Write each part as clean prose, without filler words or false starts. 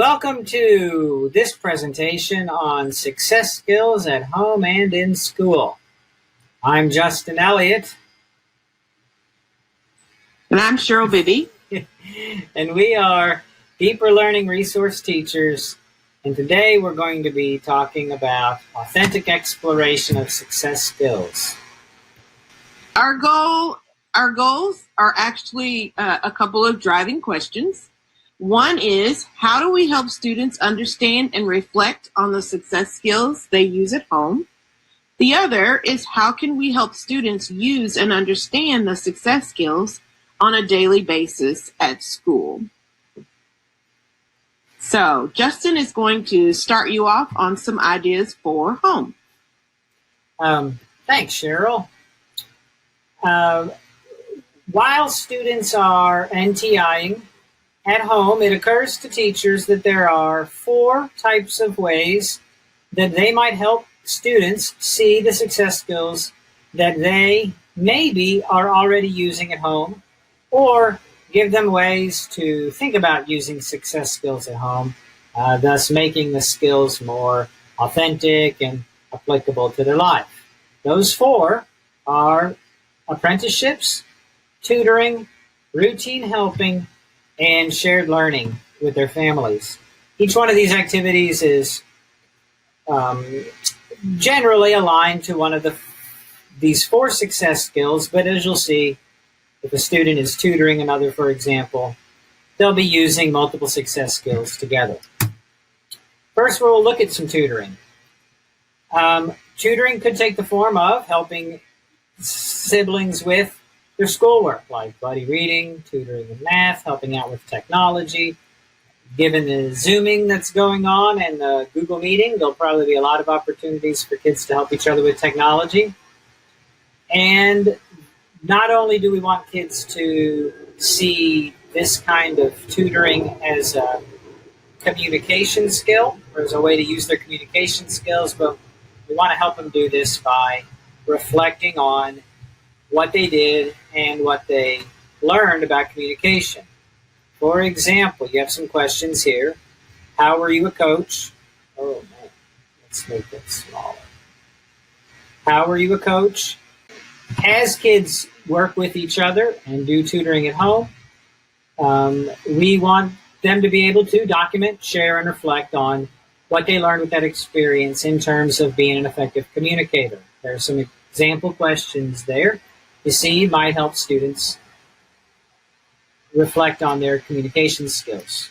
Welcome to this presentation on success skills at home and in school. I'm Justin Elliott. And I'm Cheryl Bibby. And we are Deeper Learning Resource Teachers. And today we're going to be talking about authentic exploration of success skills. Our goals are actually a couple of driving questions. One is, how do we help students understand and reflect on the success skills they use at home? The other is, how can we help students use and understand the success skills on a daily basis at school? So, Justin is going to start you off on some ideas for home. Thanks, Cheryl. While students are NTIing at home, it occurs to teachers that there are 4 types of ways that they might help students see the success skills that they maybe are already using at home, or give them ways to think about using success skills at home, thus making the skills more authentic and applicable to their life. Those 4 are apprenticeships, tutoring, routine helping, and shared learning with their families. Each one of these activities is generally aligned to one of these 4 success skills, but as you'll see, if a student is tutoring another, for example, they'll be using multiple success skills together. First, we'll look at some tutoring. Tutoring could take the form of helping siblings with their schoolwork, like buddy reading, tutoring in math, helping out with technology. Given the Zooming that's going on and the Google Meeting, there'll probably be a lot of opportunities for kids to help each other with technology. And not only do we want kids to see this kind of tutoring as a communication skill, or as a way to use their communication skills, but we want to help them do this by reflecting on what they did and what they learned about communication. For example, you have some questions here. How were you a coach? Oh man, let's make that smaller. How were you a coach? As kids work with each other and do tutoring at home, we want them to be able to document, share, and reflect on what they learned with that experience in terms of being an effective communicator. There are some example questions there you see might help students reflect on their communication skills.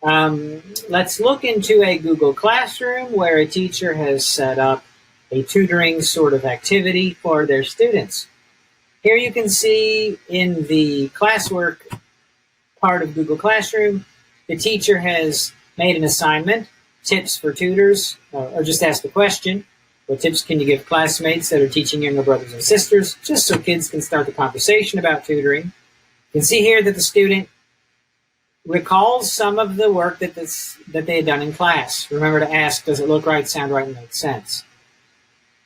Let's look into a Google Classroom where a teacher has set up a tutoring sort of activity for their students. Here you can see in the classwork part of Google Classroom, the teacher has made an assignment, tips for tutors, or just asked the question, what tips can you give classmates that are teaching younger brothers and sisters, just so kids can start the conversation about tutoring. You can see here that the student recalls some of the work that they had done in class. Remember to ask, does it look right, sound right, and make sense?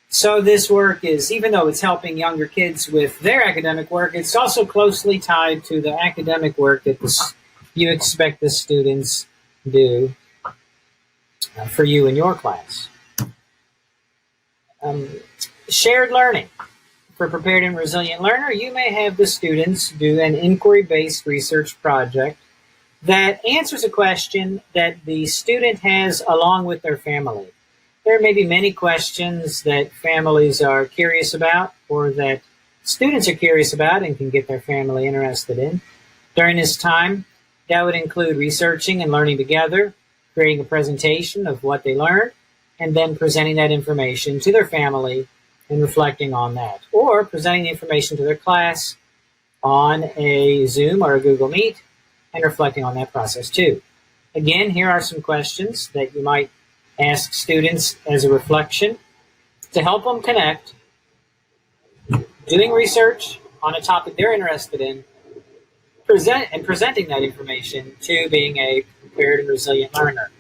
So this work is, even though it's helping younger kids with their academic work, it's also closely tied to the academic work that you expect the students do for you in your class. Shared learning. For Prepared and Resilient Learner, you may have the students do an inquiry-based research project that answers a question that the student has along with their family. There may be many questions that families are curious about, or that students are curious about and can get their family interested in. During this time, that would include researching and learning together, creating a presentation of what they learned, and then presenting that information to their family and reflecting on that, or presenting the information to their class on a Zoom or a Google Meet and reflecting on that process too. Again, here are some questions that you might ask students as a reflection to help them connect doing research on a topic they're interested in, presenting that information to being a prepared and resilient learner.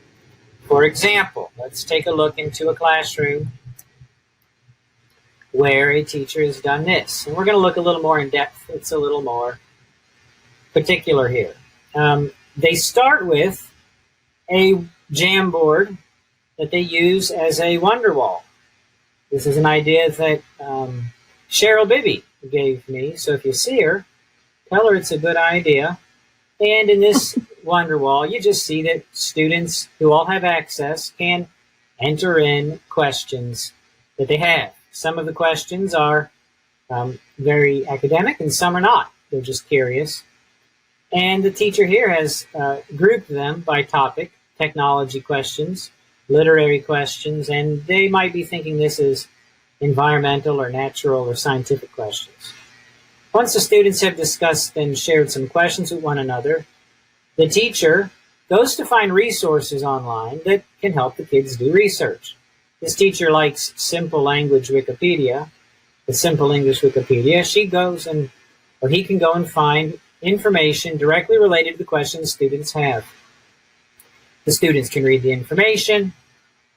For example, let's take a look into a classroom where a teacher has done this. And we're going to look a little more in depth. It's a little more particular here. They start with a Jamboard that they use as a wonder wall. This is an idea that Cheryl Bibby gave me, so if you see her, tell her it's a good idea. And in this wonder wall, you just see that students who all have access can enter in questions that they have. Some of the questions are very academic and some are not. They're just curious. And the teacher here has grouped them by topic: technology questions, literary questions, and they might be thinking this is environmental or natural or scientific questions. Once the students have discussed and shared some questions with one another, the teacher goes to find resources online that can help the kids do research. This teacher likes simple language Wikipedia, the Simple English Wikipedia. He can go and find information directly related to the questions students have. The students can read the information,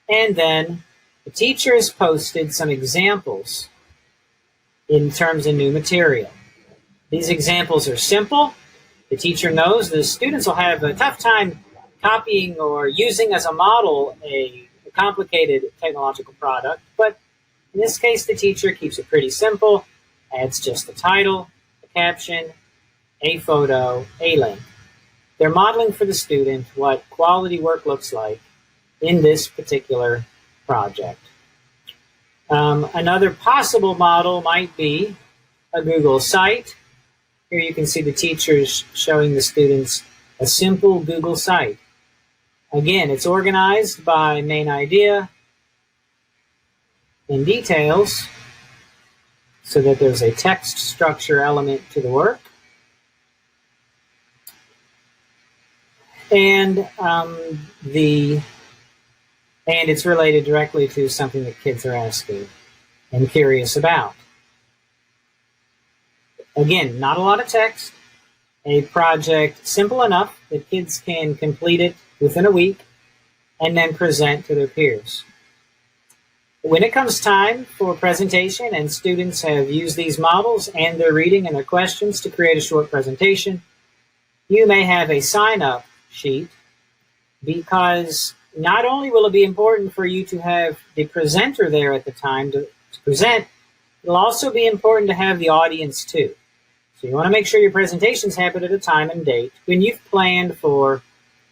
and then the teacher has posted some examples in terms of new material. These examples are simple. The teacher knows the students will have a tough time copying or using as a model a complicated technological product, but in this case, the teacher keeps it pretty simple, adds just the title, a caption, a photo, a link. They're modeling for the student what quality work looks like in this particular project. Another possible model might be a Google site. Here you can see the teachers showing the students a simple Google site. Again, it's organized by main idea and details so that there's a text structure element to the work. And it's related directly to something that kids are asking and curious about. Again, not a lot of text, a project simple enough that kids can complete it within a week and then present to their peers. When it comes time for presentation and students have used these models and their reading and their questions to create a short presentation, you may have a sign-up sheet, because not only will it be important for you to have the presenter there at the time to present, it'll also be important to have the audience too. So you want to make sure your presentations happen at a time and date when you've planned for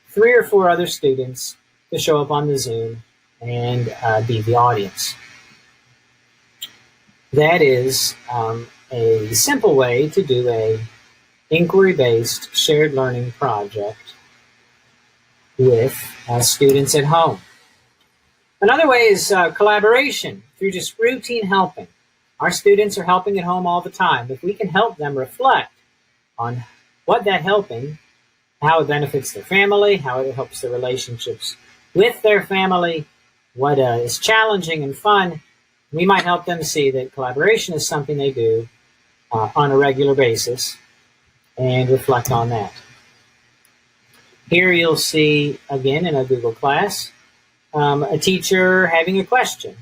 3 or 4 other students to show up on the Zoom and be the audience. That is a simple way to do a inquiry-based shared learning project with students at home. Another way is collaboration through just routine helping. Our students are helping at home all the time. If we can help them reflect on what that helping, how it benefits their family, how it helps their relationships with their family, what is challenging and fun, we might help them see that collaboration is something they do on a regular basis and reflect on that. Here you'll see, again, in a Google class, a teacher having a question.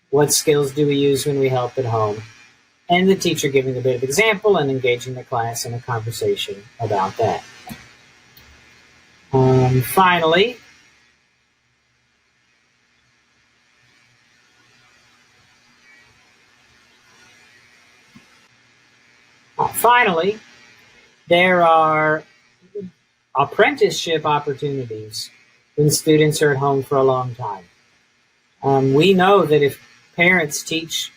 What skills do we use when we help at home? And the teacher giving a bit of example and engaging the class in a conversation about that. Finally, there are apprenticeship opportunities when students are at home for a long time. We know that if parents teach,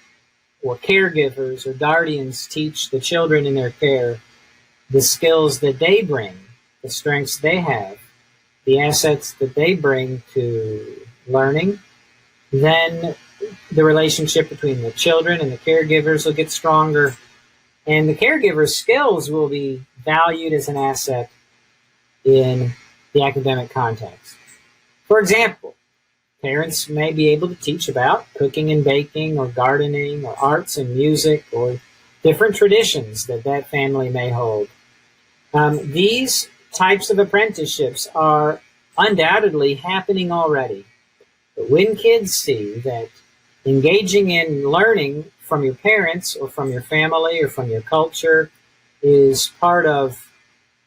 or caregivers or guardians teach the children in their care the skills that they bring, the strengths they have, the assets that they bring to learning, then the relationship between the children and the caregivers will get stronger, and the caregiver's skills will be valued as an asset in the academic context. For example, parents may be able to teach about cooking and baking or gardening or arts and music or different traditions that family may hold. These types of apprenticeships are undoubtedly happening already. But when kids see that engaging in learning from your parents or from your family or from your culture is part of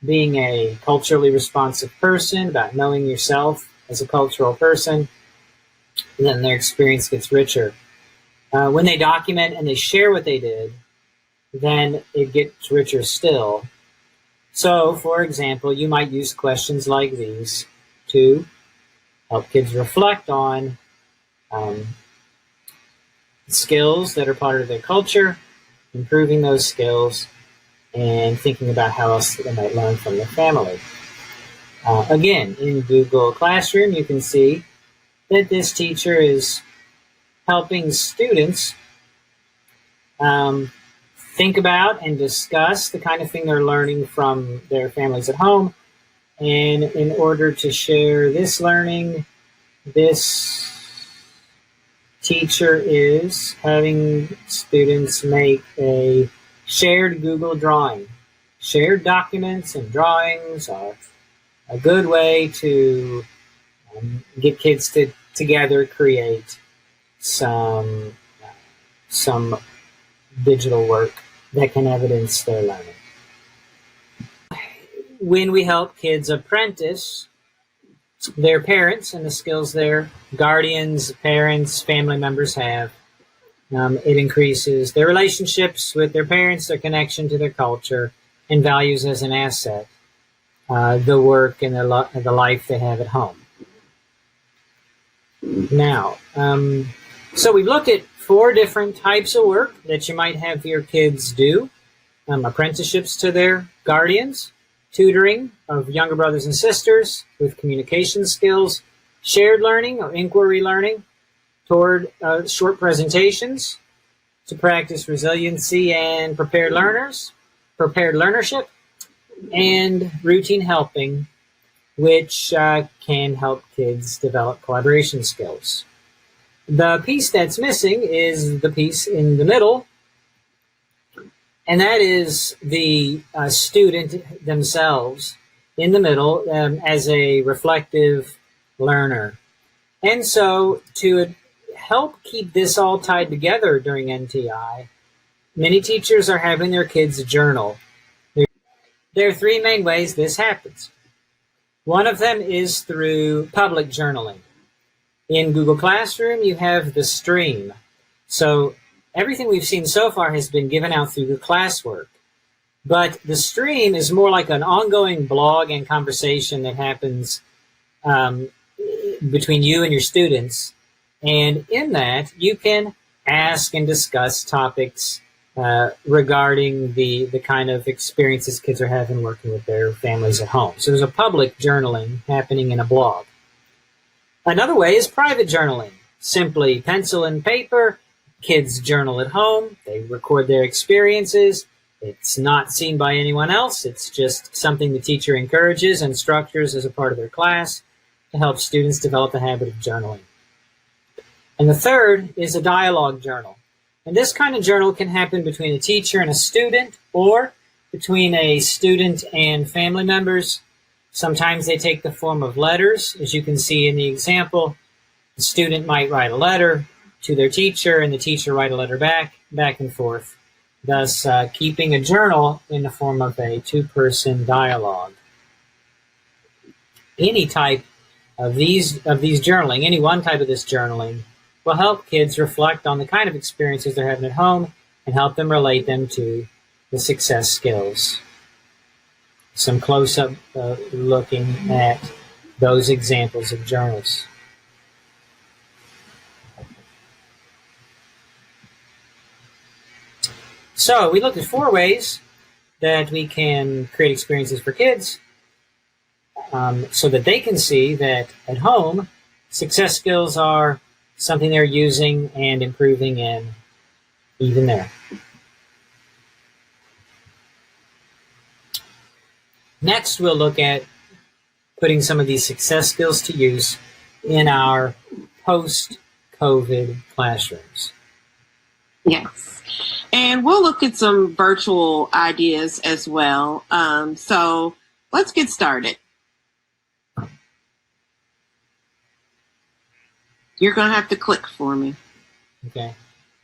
being a culturally responsive person, about knowing yourself as a cultural person, then their experience gets richer. When they document and they share what they did, then it gets richer still. So, for example, you might use questions like these to help kids reflect on skills that are part of their culture, improving those skills, and thinking about how else they might learn from their family. Again, in Google Classroom, you can see that this teacher is helping students think about and discuss the kind of thing they're learning from their families at home. And in order to share this learning, this teacher is having students make a shared Google drawing. Shared documents and drawings are a good way to get kids to together create some digital work that can evidence their learning. When we help kids apprentice their parents and the skills their guardians, parents, family members have, it increases their relationships with their parents, their connection to their culture, and values as an asset the work and the life they have at home. Now, so we've looked at 4 different types of work that you might have your kids do. Apprenticeships to their guardians, tutoring of younger brothers and sisters with communication skills, shared learning or inquiry learning toward short presentations to practice resiliency and prepared learnership, and routine helping, which can help kids develop collaboration skills. The piece that's missing is the piece in the middle, and that is the student themselves in the middle as a reflective learner. And so to help keep this all tied together during NTI, many teachers are having their kids journal. There are 3 main ways this happens. One of them is through public journaling. In Google Classroom, you have the stream. So everything we've seen so far has been given out through the classwork. But the stream is more like an ongoing blog and conversation that happens between you and your students. And in that, you can ask and discuss topics regarding the kind of experiences kids are having working with their families at home. So there's a public journaling happening in a blog. Another way is private journaling. Simply pencil and paper, kids journal at home, they record their experiences. It's not seen by anyone else. It's just something the teacher encourages and structures as a part of their class to help students develop the habit of journaling. And the third is a dialogue journal. And this kind of journal can happen between a teacher and a student, or between a student and family members. Sometimes they take the form of letters. As you can see in the example, the student might write a letter to their teacher, and the teacher write a letter back and forth, thus keeping a journal in the form of a 2-person dialogue. Any type of these journaling, any one type of this journaling, will help kids reflect on the kind of experiences they're having at home and help them relate them to the success skills. Some close-up looking at those examples of journals. So we looked at 4 ways that we can create experiences for kids so that they can see that at home, success skills are something they're using and improving in even there. Next, we'll look at putting some of these success skills to use in our post-COVID classrooms. Yes. And we'll look at some virtual ideas as well. So let's get started. You're going to have to click for me. Okay.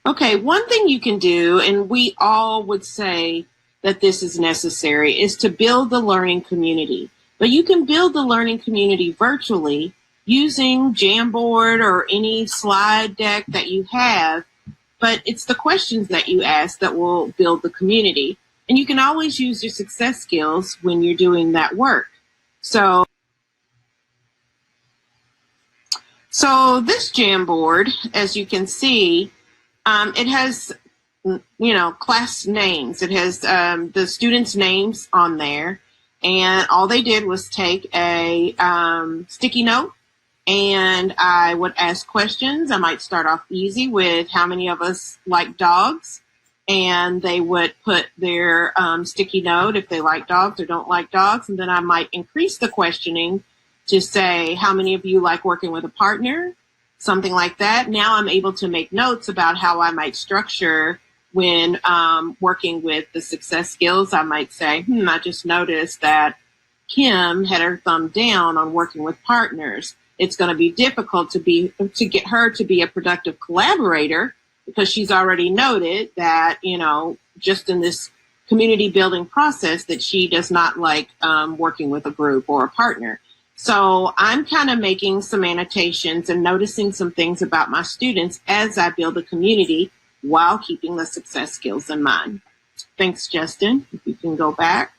Okay, one thing you can do, and we all would say that this is necessary is to build the learning community. But you can build the learning community virtually using Jamboard or any slide deck that you have, but it's the questions that you ask that will build the community. And you can always use your success skills when you're doing that work. So this Jamboard, as you can see, it has, class names. It has the students' names on there. And all they did was take a sticky note, and I would ask questions. I might start off easy with how many of us like dogs, and they would put their sticky note if they like dogs or don't like dogs, and then I might increase the questioning to say how many of you like working with a partner, something like that. Now I'm able to make notes about how I might structure when working with the success skills. I might say, I just noticed that Kim had her thumb down on working with partners. It's going to be difficult to get her to be a productive collaborator because she's already noted that, just in this community building process that she does not like working with a group or a partner. So I'm kind of making some annotations and noticing some things about my students as I build a community while keeping the success skills in mind. Thanks, Justin. If you can go back.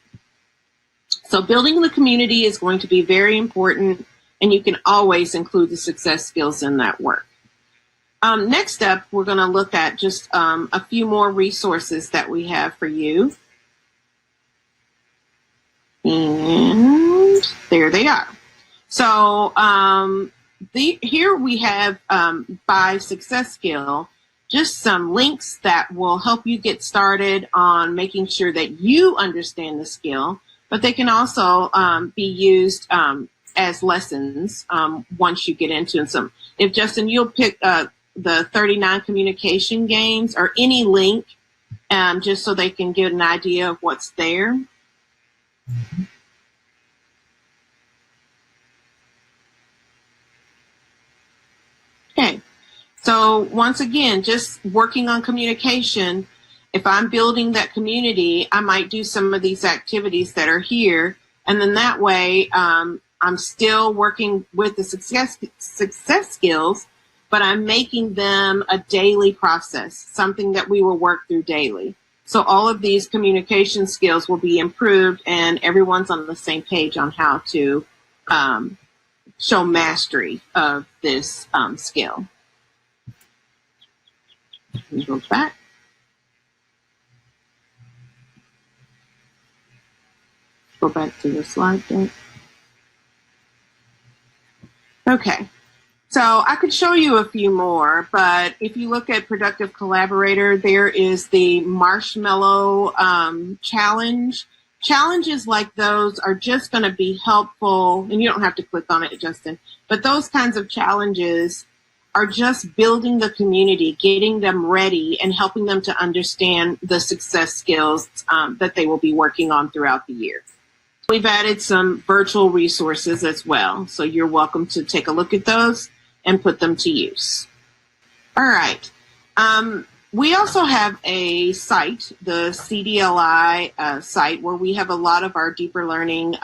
So building the community is going to be very important, and you can always include the success skills in that work. Next up, we're going to look at just a few more resources that we have for you. And there they are. So here we have by success skill, just some links that will help you get started on making sure that you understand the skill, but they can also be used as lessons once you get into some. If Justin, you'll pick the 39 communication games or any link just so they can get an idea of what's there. Mm-hmm. Okay, so once again, just working on communication. If I'm building that community, I might do some of these activities that are here, and then that way I'm still working with the success skills, but I'm making them a daily process, something that we will work through daily. So all of these communication skills will be improved, and everyone's on the same page on how to show mastery of this skill. Go back. Go back to the slide deck. Okay, so I could show you a few more, but if you look at Productive Collaborator, there is the Marshmallow Challenge. Challenges like those are just going to be helpful, and you don't have to click on it, Justin, but those kinds of challenges are just building the community, getting them ready, and helping them to understand the success skills that they will be working on throughout the year. We've added some virtual resources as well, so you're welcome to take a look at those and put them to use. All right. We also have a site, the CDLI site, where we have a lot of our deeper learning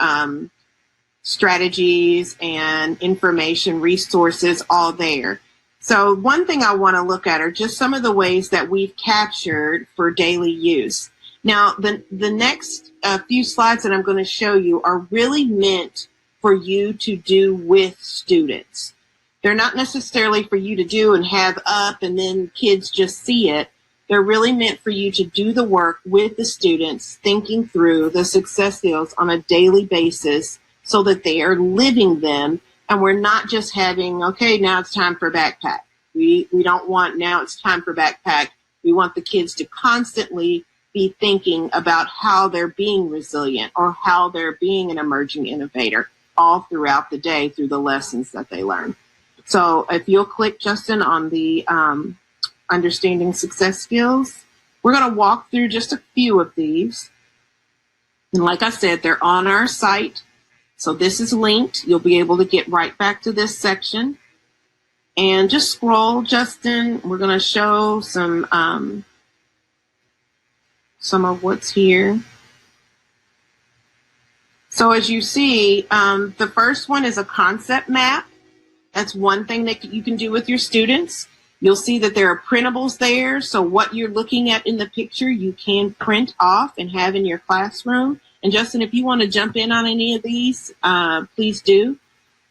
strategies and information resources all there. So one thing I want to look at are just some of the ways that we've captured for daily use. Now, the next few slides that I'm going to show you are really meant for you to do with students. They're not necessarily for you to do and have up and then kids just see it. They're really meant for you to do the work with the students, thinking through the success skills on a daily basis so that they are living them. And we're not just having, okay, now it's time for backpack. We don't want now it's time for backpack. We want the kids to constantly be thinking about how they're being resilient or how they're being an emerging innovator all throughout the day through the lessons that they learn. So if you'll click, Justin, on the Understanding Success Skills, we're going to walk through just a few of these. And like I said, they're on our site. So this is linked. You'll be able to get right back to this section. And just scroll, Justin. We're going to show some of what's here. So as you see, the first one is a concept map. That's one thing that you can do with your students. You'll see that there are printables there. So what you're looking at in the picture, you can print off and have in your classroom. And Justin, if you want to jump in on any of these, please do.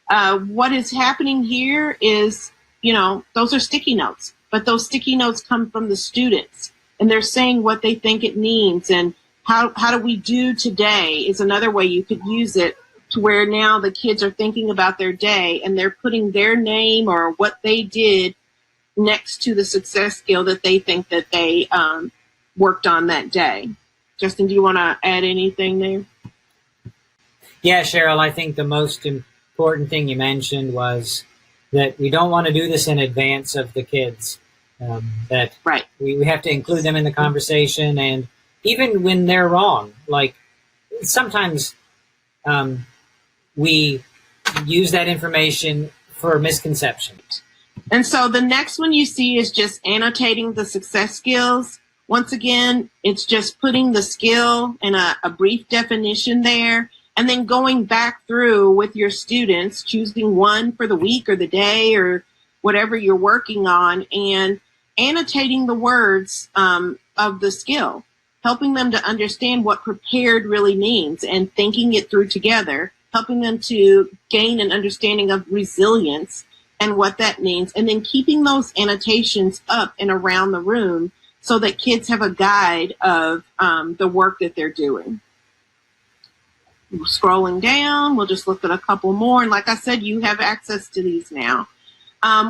What is happening here is, those are sticky notes, but those sticky notes come from the students, and they're saying what they think it means. And how do we do today is another way you could use it, to where now the kids are thinking about their day and they're putting their name or what they did next to the success skill that they think that they worked on that day. Justin, do you want to add anything there? Yeah, Cheryl, I think the most important thing you mentioned was that we don't want to do this in advance of the kids, that right. we have to include them in the conversation, and even when they're wrong, like sometimes we use that information for misconceptions. And so the next one you see is just annotating the success skills. Once again, it's just putting the skill in a brief definition there, and then going back through with your students, choosing one for the week or the day or whatever you're working on, and annotating the words of the skill, helping them to understand what prepared really means and thinking it through together, helping them to gain an understanding of resilience and what that means, and then keeping those annotations up and around the room so that kids have a guide of the work that they're doing. Scrolling down, we'll just look at a couple more. And like I said, you have access to these now.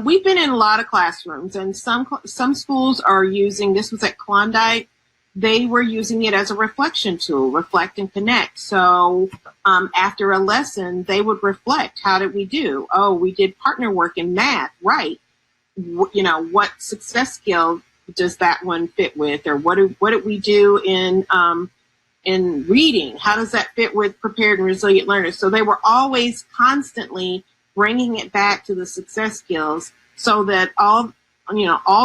We've been in a lot of classrooms, and some schools are using, this was at Klondike, they were using it as a reflection tool, reflect and connect. So after a lesson, they would reflect. How did we do? Oh, we did partner work in math, right? What success skill does that one fit with? Or what did we do in reading? How does that fit with prepared and resilient learners? So they were always constantly bringing it back to the success skills, so that all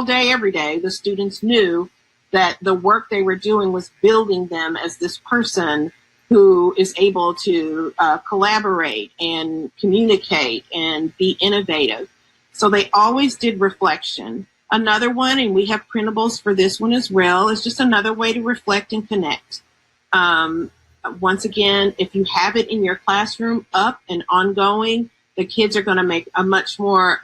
day, every day, the students knew that the work they were doing was building them as this person who is able to collaborate and communicate and be innovative. So they always did reflection. Another one, and we have printables for this one as well, is just another way to reflect and connect. Once again, if you have it in your classroom up and ongoing, the kids are going to make a much more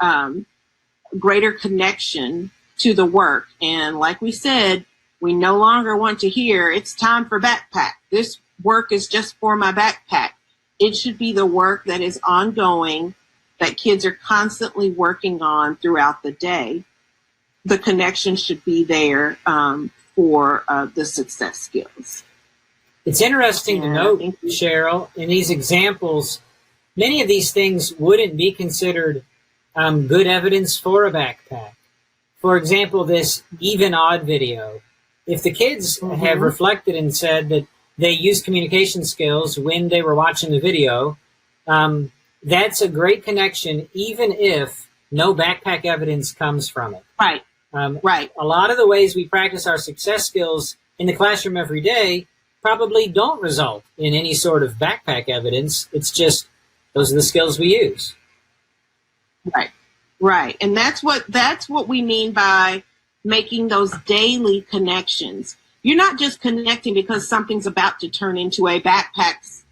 greater connection to the work. And like we said, we no longer want to hear, it's time for backpack. This work is just for my backpack. It should be the work that is ongoing, that kids are constantly working on throughout the day. The connection should be there for the success skills. It's interesting to note, Cheryl, in these examples, many of these things wouldn't be considered good evidence for a backpack. For example, this even-odd video. If the kids have reflected and said that they used communication skills when they were watching the video, that's a great connection, even if no backpack evidence comes from it. Right. Right. A lot of the ways we practice our success skills in the classroom every day probably don't result in any sort of backpack evidence. It's just those are the skills we use. Right. Right. And that's what we mean by making those daily connections. You're not just connecting because something's about to turn into a backpack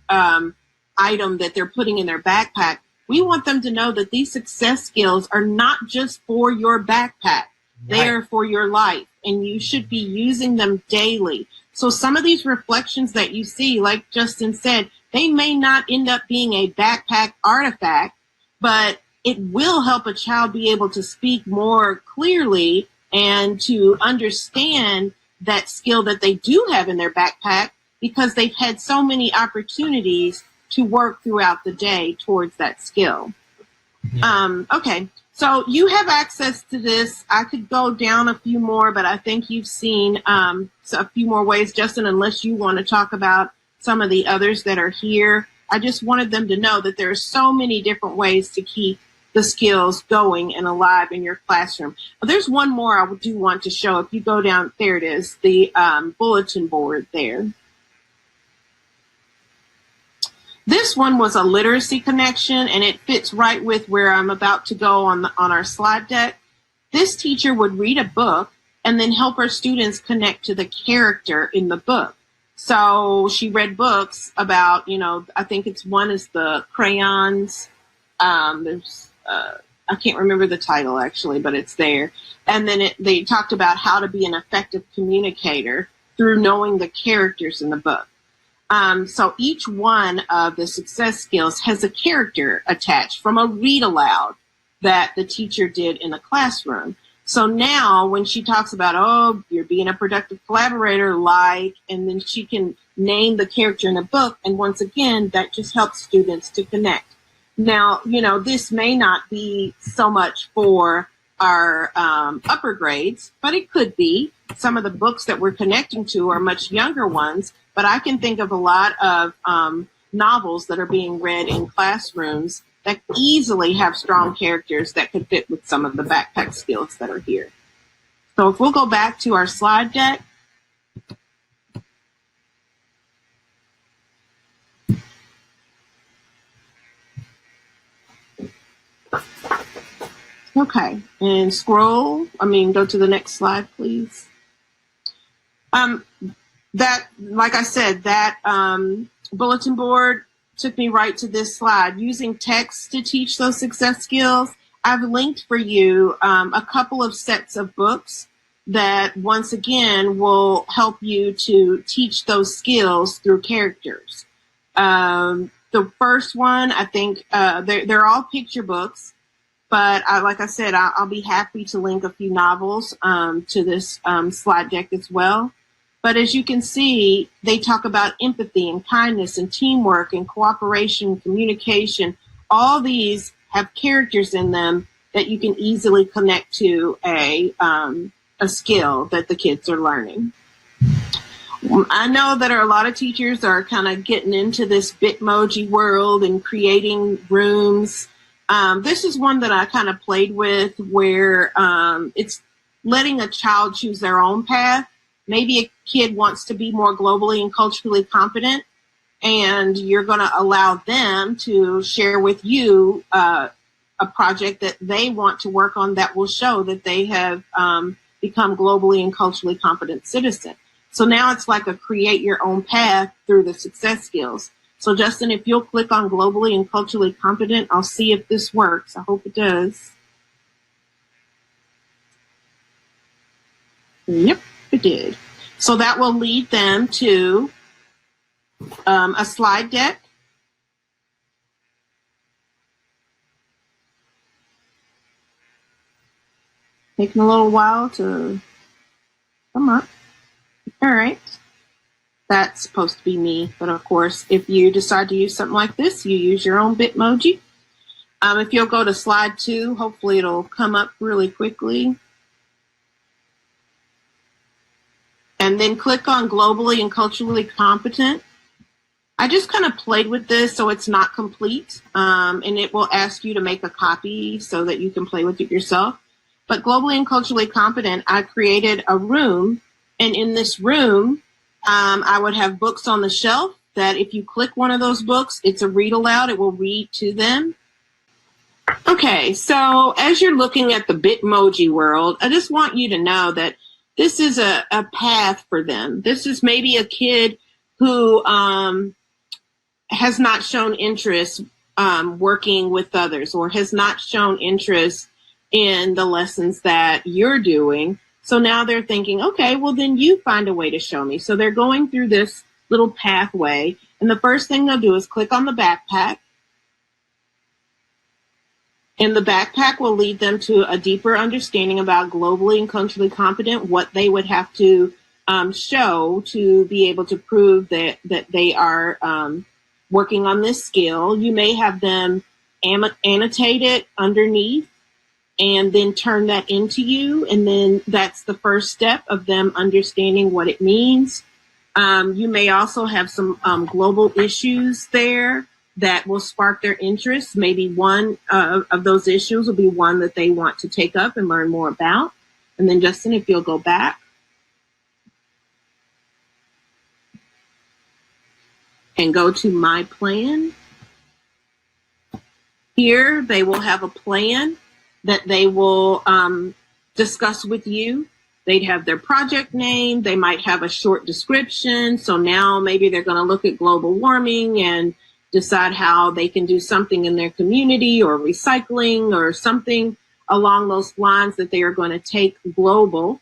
item that they're putting in their backpack. We want them to know that these success skills are not just for your backpack. They are for your life, and you should be using them daily. So some of these reflections that you see, like Justin said, they may not end up being a backpack artifact, but it will help a child be able to speak more clearly and to understand that skill that they do have in their backpack, because they've had so many opportunities to work throughout the day towards that skill. Okay, so you have access to this. I could go down a few more, but I think you've seen a few more ways, Justin, unless you want to talk about some of the others that are here. I just wanted them to know that there are so many different ways to keep the skills going and alive in your classroom. There's one more I do want to show. If you go down, there it is, the bulletin board there. This one was a literacy connection, and it fits right with where I'm about to go on our slide deck. This teacher would read a book and then help her students connect to the character in the book. So she read books about, I think one is the crayons. I can't remember the title actually, but it's there. And then they talked about how to be an effective communicator through knowing the characters in the book. So each one of the success skills has a character attached from a read aloud that the teacher did in the classroom. So now when she talks about, oh, you're being a productive collaborator, and then she can name the character in the book. And once again, that just helps students to connect. Now, this may not be so much for our upper grades, but it could be. Some of the books that we're connecting to are much younger ones, but I can think of a lot of novels that are being read in classrooms that easily have strong characters that could fit with some of the backpack skills that are here. So if we'll go back to our slide deck. Okay, and go to the next slide, please. That, like I said, that bulletin board took me right to this slide. Using text to teach those success skills, I've linked for you a couple of sets of books that, once again, will help you to teach those skills through characters. The first one, I think, they're all picture books, but like I said, I'll be happy to link a few novels to this slide deck as well. But as you can see, they talk about empathy and kindness and teamwork and cooperation, communication. All these have characters in them that you can easily connect to a skill that the kids are learning. I know that a lot of teachers are kind of getting into this Bitmoji world and creating rooms. This is one that I kind of played with where it's letting a child choose their own path. Maybe a kid wants to be more globally and culturally competent, and you're going to allow them to share with you a project that they want to work on that will show that they have become globally and culturally competent citizens. So now it's like a create your own path through the success skills. So Justin, if you'll click on globally and culturally competent, I'll see if this works. I hope it does. Yep, it did. So that will lead them to a slide deck. Taking a little while to come up. All right. That's supposed to be me, but of course, if you decide to use something like this, you use your own Bitmoji. If you'll go to slide 2, hopefully it'll come up really quickly. And then click on globally and culturally competent. I just kind of played with this so it's not complete, and it will ask you to make a copy so that you can play with it yourself. But globally and culturally competent, I created a room, and in this room, I would have books on the shelf that if you click one of those books, it's a read aloud. It will read to them. Okay, so as you're looking at the Bitmoji world, I just want you to know that this is a path for them. This is maybe a kid who has not shown interest working with others or has not shown interest in the lessons that you're doing. So now they're thinking, okay, well, then you find a way to show me. So they're going through this little pathway. And the first thing they'll do is click on the backpack. And the backpack will lead them to a deeper understanding about globally and culturally competent, what they would have to show to be able to prove that they are working on this skill. You may have them annotate it underneath and then turn that into you. And then that's the first step of them understanding what it means. You may also have some global issues there that will spark their interest. Maybe one of those issues will be one that they want to take up and learn more about. And then Justin, if you'll go back and go to my plan. Here, they will have a plan that they will discuss with you. They'd have their project name. They might have a short description. So now maybe they're going to look at global warming and decide how they can do something in their community or recycling or something along those lines that they are going to take global.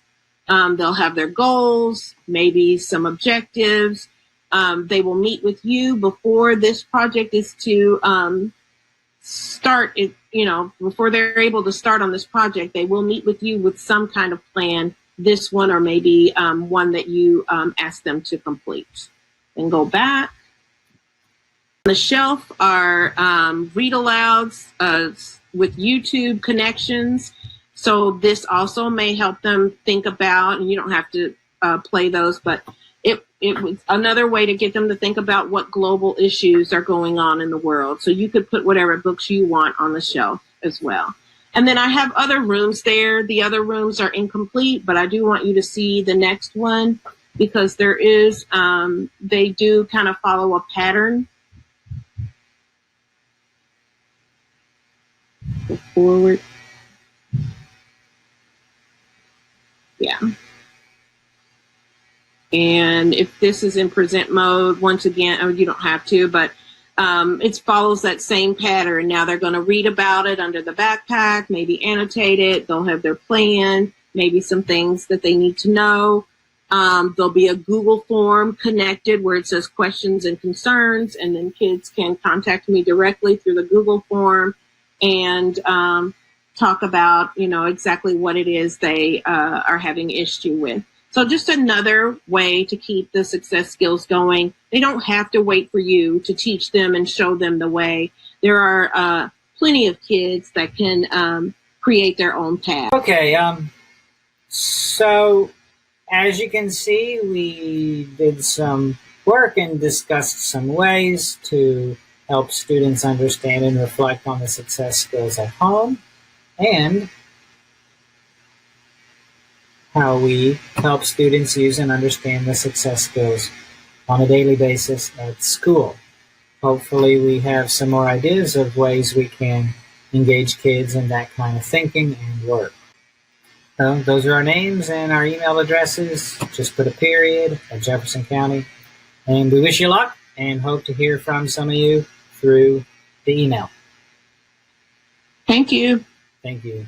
They'll have their goals, maybe some objectives. They will meet with you before this project is to start it, before they're able to start on this project. They will meet with you with some kind of plan, this one or maybe one that you ask them to complete. And go back. On the shelf are read alouds with YouTube connections. So this also may help them think about, and you don't have to play those, but it was another way to get them to think about what global issues are going on in the world. So you could put whatever books you want on the shelf as well. And then I have other rooms there. The other rooms are incomplete, but I do want you to see the next one because there is, they do kind of follow a pattern. Go forward. Yeah. And if this is in present mode, once again, you don't have to, but it follows that same pattern. Now they're going to read about it under the backpack, maybe annotate it. They'll have their plan, maybe some things that they need to know. There'll be a Google form connected where it says questions and concerns, and then kids can contact me directly through the Google form and talk about, exactly what it is they are having issue with. So just another way to keep the success skills going. They don't have to wait for you to teach them and show them the way. There are plenty of kids that can create their own path. Okay, so as you can see, we did some work and discussed some ways to help students understand and reflect on the success skills at home, and how we help students use and understand the success skills on a daily basis at school. Hopefully we have some more ideas of ways we can engage kids in that kind of thinking and work. So those are our names and our email addresses. Just put a period at Jefferson County. And we wish you luck and hope to hear from some of you through the email. Thank you. Thank you.